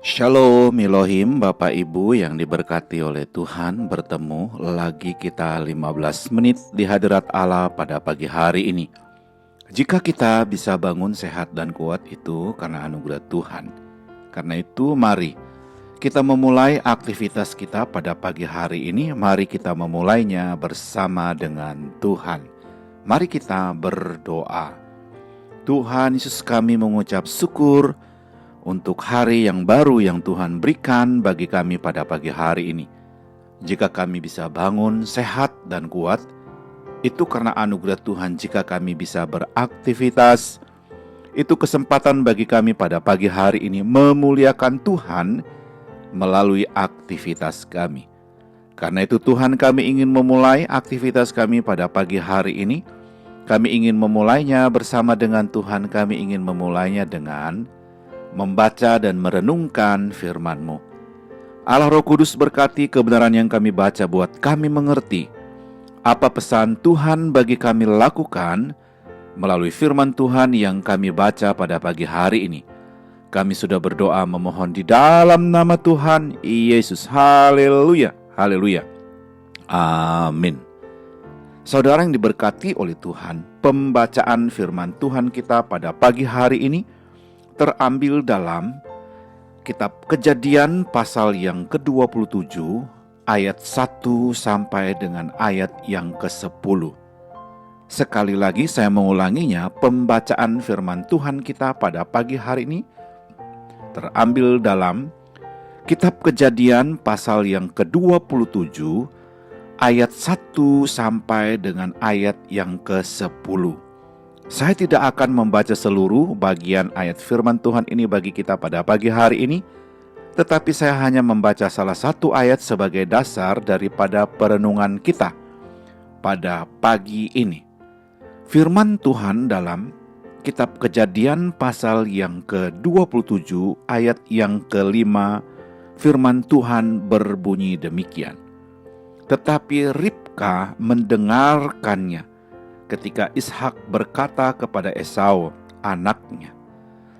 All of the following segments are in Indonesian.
Shalom Elohim, Bapak Ibu yang diberkati oleh Tuhan. Bertemu lagi kita 15 menit di hadirat Allah pada pagi hari ini. Jika kita bisa bangun sehat dan kuat itu karena anugerah Tuhan. Karena itu mari kita memulai aktivitas kita pada pagi hari ini. Mari kita memulainya bersama dengan Tuhan. Mari kita berdoa. Tuhan Yesus, kami mengucap syukur untuk hari yang baru yang Tuhan berikan bagi kami pada pagi hari ini. Jika kami bisa bangun sehat dan kuat, itu karena anugerah Tuhan. Jika kami bisa beraktivitas, itu kesempatan bagi kami pada pagi hari ini memuliakan Tuhan melalui aktivitas kami. Karena itu Tuhan, kami ingin memulai aktivitas kami pada pagi hari ini. Kami ingin memulainya bersama dengan Tuhan. Kami ingin memulainya dengan membaca dan merenungkan firman-Mu. Allah Roh Kudus, berkati kebenaran yang kami baca buat kami mengerti apa pesan Tuhan bagi kami lakukan melalui firman Tuhan yang kami baca pada pagi hari ini. Kami sudah berdoa memohon di dalam nama Tuhan Yesus. Haleluya, haleluya, amin. Saudara yang diberkati oleh Tuhan, pembacaan firman Tuhan kita pada pagi hari ini terambil dalam kitab Kejadian pasal yang ke-27 ayat 1 sampai dengan ayat yang ke-10. Sekali lagi saya mengulanginya, pembacaan firman Tuhan kita pada pagi hari ini terambil dalam kitab Kejadian pasal yang ke-27 ayat 1 sampai dengan ayat yang ke-10. Saya tidak akan membaca seluruh bagian ayat firman Tuhan ini bagi kita pada pagi hari ini, tetapi saya hanya membaca salah satu ayat sebagai dasar daripada perenungan kita pada pagi ini. Firman Tuhan dalam kitab Kejadian pasal yang ke-27 ayat yang ke-5, firman Tuhan berbunyi demikian. Tetapi Ribka mendengarkannya ketika Ishak berkata kepada Esau, anaknya,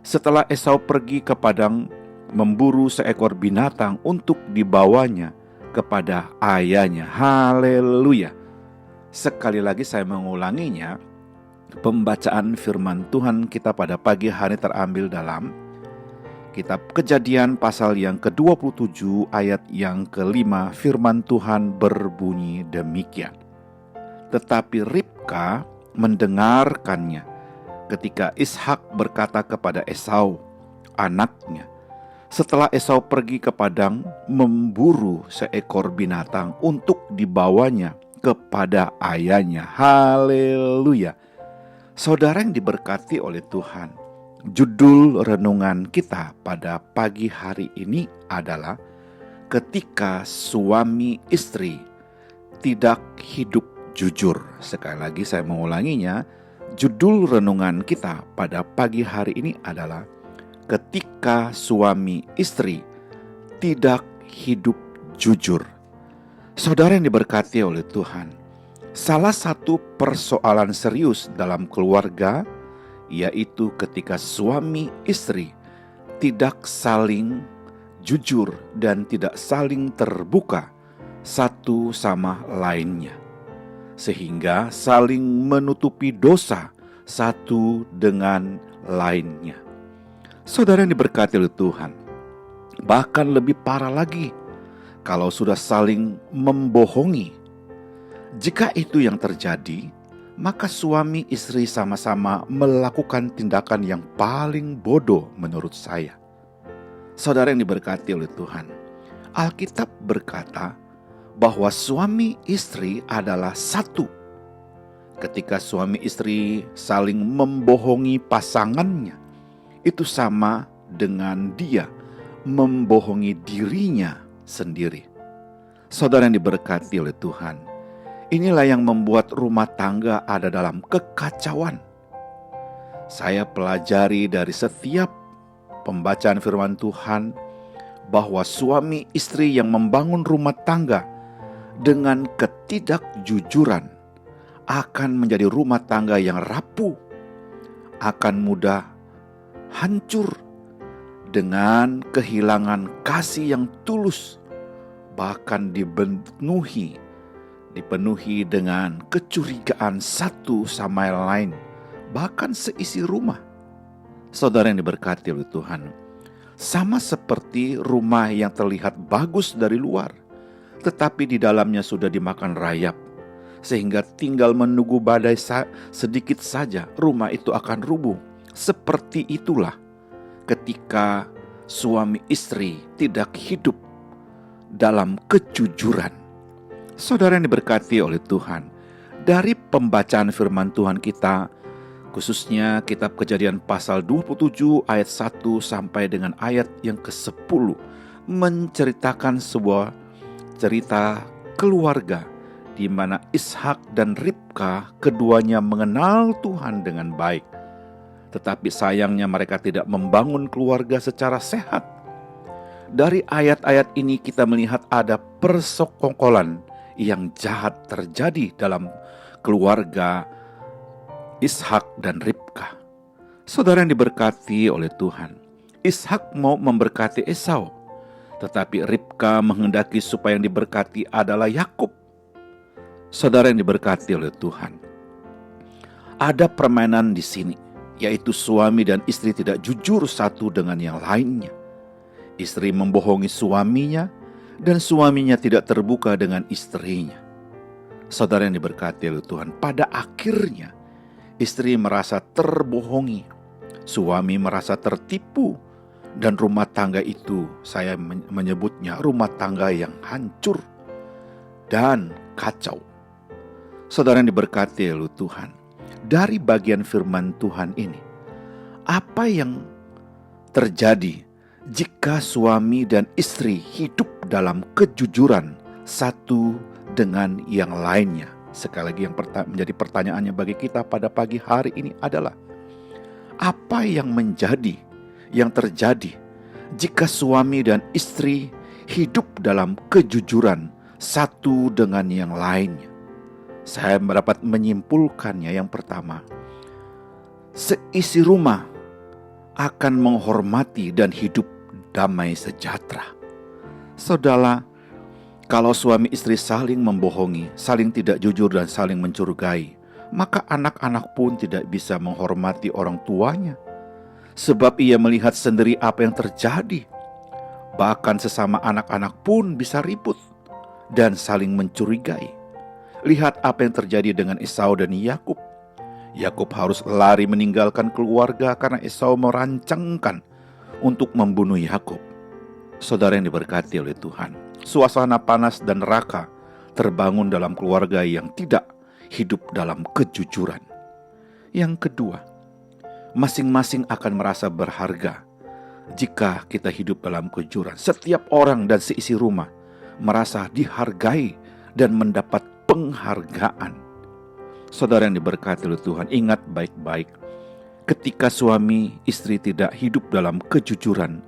setelah Esau pergi ke padang memburu seekor binatang untuk dibawanya kepada ayahnya. Haleluya. Sekali lagi saya mengulanginya, pembacaan firman Tuhan kita pada pagi hari terambil dalam kitab Kejadian pasal yang ke-27 ayat yang ke-5, firman Tuhan berbunyi demikian. Tetapi Ribka mendengarkannya ketika Ishak berkata kepada Esau, anaknya, setelah Esau pergi ke padang memburu seekor binatang untuk dibawanya kepada ayahnya. Haleluya. Saudara yang diberkati oleh Tuhan, judul renungan kita pada pagi hari ini adalah ketika suami istri tidak hidup jujur. Sekali lagi saya mengulanginya, judul renungan kita pada pagi hari ini adalah ketika suami istri tidak hidup jujur. Saudara yang diberkati oleh Tuhan, salah satu persoalan serius dalam keluarga yaitu ketika suami istri tidak saling jujur dan tidak saling terbuka satu sama lainnya, sehingga saling menutupi dosa satu dengan lainnya. Saudara yang diberkati oleh Tuhan, bahkan lebih parah lagi kalau sudah saling membohongi. Jika itu yang terjadi, maka suami istri sama-sama melakukan tindakan yang paling bodoh menurut saya. Saudara yang diberkati oleh Tuhan, Alkitab berkata bahwa suami istri adalah satu. Ketika suami istri saling membohongi pasangannya, itu sama dengan dia membohongi dirinya sendiri. Saudara yang diberkati oleh Tuhan, inilah yang membuat rumah tangga ada dalam kekacauan. Saya pelajari dari setiap pembacaan firman Tuhan bahwa suami istri yang membangun rumah tangga dengan ketidakjujuran akan menjadi rumah tangga yang rapuh, akan mudah hancur, dengan kehilangan kasih yang tulus, bahkan dipenuhi dengan kecurigaan satu sama lain, bahkan seisi rumah. Saudara yang diberkati oleh Tuhan, sama seperti rumah yang terlihat bagus dari luar, tetapi di dalamnya sudah dimakan rayap, sehingga tinggal menunggu badai sedikit saja rumah itu akan rubuh. Seperti itulah ketika suami istri tidak hidup dalam kejujuran. Saudara yang diberkati oleh Tuhan, dari pembacaan firman Tuhan kita, khususnya kitab Kejadian pasal 27 ayat 1 sampai dengan ayat yang ke-10, menceritakan sebuah cerita keluarga di mana Ishak dan Ribka keduanya mengenal Tuhan dengan baik. Tetapi sayangnya mereka tidak membangun keluarga secara sehat. Dari ayat-ayat ini kita melihat ada persekongkolan yang jahat terjadi dalam keluarga Ishak dan Ribka. Saudara yang diberkati oleh Tuhan, Ishak mau memberkati Esau, tetapi Ribka menghendaki supaya yang diberkati adalah Yakub. Saudara yang diberkati oleh Tuhan, ada permainan di sini, yaitu suami dan istri tidak jujur satu dengan yang lainnya. Istri membohongi suaminya, dan suaminya tidak terbuka dengan istrinya. Saudara yang diberkati oleh Tuhan, pada akhirnya istri merasa terbohongi, suami merasa tertipu, dan rumah tangga itu saya menyebutnya rumah tangga yang hancur dan kacau. Saudara yang diberkati oleh Tuhan, dari bagian firman Tuhan ini, apa yang terjadi jika suami dan istri hidup dalam kejujuran satu dengan yang lainnya? Sekali lagi yang menjadi pertanyaannya bagi kita pada pagi hari ini adalah, apa yang terjadi jika suami dan istri hidup dalam kejujuran satu dengan yang lainnya? Saya dapat menyimpulkannya, yang pertama, seisi rumah akan menghormati dan hidup damai sejahtera. Saudara, kalau suami istri saling membohongi, saling tidak jujur dan saling mencurigai, maka anak-anak pun tidak bisa menghormati orang tuanya, sebab ia melihat sendiri apa yang terjadi. Bahkan sesama anak-anak pun bisa ribut dan saling mencurigai. Lihat apa yang terjadi dengan Esau dan Yakub. Yakub harus lari meninggalkan keluarga karena Esau merancangkan untuk membunuh Yakub. Saudara yang diberkati oleh Tuhan, suasana panas dan neraka terbangun dalam keluarga yang tidak hidup dalam kejujuran. Yang kedua, masing-masing akan merasa berharga jika kita hidup dalam kejujuran. Setiap orang dan seisi rumah merasa dihargai dan mendapat penghargaan. Saudara yang diberkati oleh Tuhan, ingat baik-baik, ketika suami istri tidak hidup dalam kejujuran,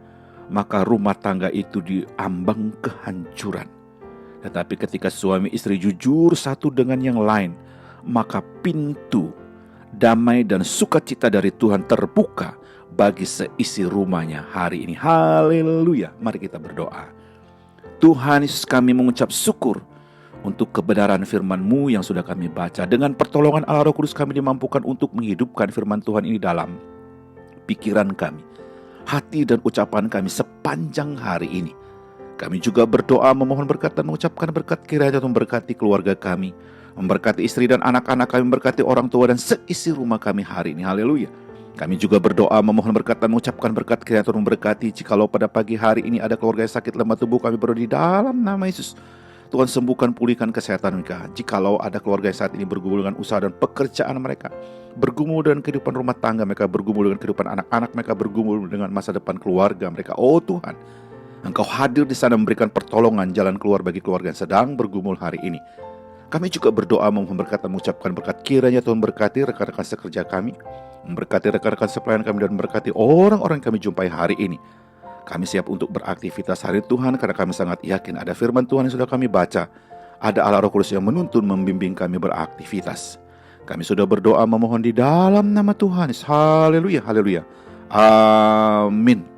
maka rumah tangga itu diambang kehancuran. Tetapi ketika suami istri jujur satu dengan yang lain, maka pintu damai dan sukacita dari Tuhan terbuka bagi seisi rumahnya hari ini. Haleluya. Mari kita berdoa. Tuhan Yesus, kami mengucap syukur untuk kebenaran firman-Mu yang sudah kami baca. Dengan pertolongan Allah Roh Kudus kami dimampukan untuk menghidupkan firman Tuhan ini dalam pikiran kami, hati dan ucapan kami sepanjang hari ini. Kami juga berdoa memohon berkat dan mengucapkan berkat, kiranya Tuhan memberkati keluarga kami, memberkati istri dan anak-anak kami, memberkati orang tua dan seisi rumah kami hari ini. Haleluya. Kami juga berdoa memohon berkat dan mengucapkan berkat, kiranya Tuhan memberkati. Jikalau pada pagi hari ini ada keluarga yang sakit lemah tubuh, kami berdoa di dalam nama Yesus, Tuhan sembuhkan, pulihkan kesehatan mereka. Jikalau ada keluarga yang saat ini bergumul dengan usaha dan pekerjaan mereka, bergumul dengan kehidupan rumah tangga mereka, bergumul dengan kehidupan anak-anak mereka, bergumul dengan masa depan keluarga mereka, oh Tuhan, Engkau hadir di sana memberikan pertolongan, jalan keluar bagi keluarga yang sedang bergumul hari ini. Kami juga berdoa memohon berkat dan mengucapkan berkat, kiranya Tuhan berkati rekan-rekan sekerja kami, memberkati rekan-rekan sepelayan kami, dan memberkati orang-orang yang kami jumpai hari ini. Kami siap untuk beraktivitas hari Tuhan, karena kami sangat yakin ada firman Tuhan yang sudah kami baca. Ada Allah Roh Kudus yang menuntun, membimbing kami beraktivitas. Kami sudah berdoa memohon di dalam nama Tuhan. Haleluya, haleluya. Amin.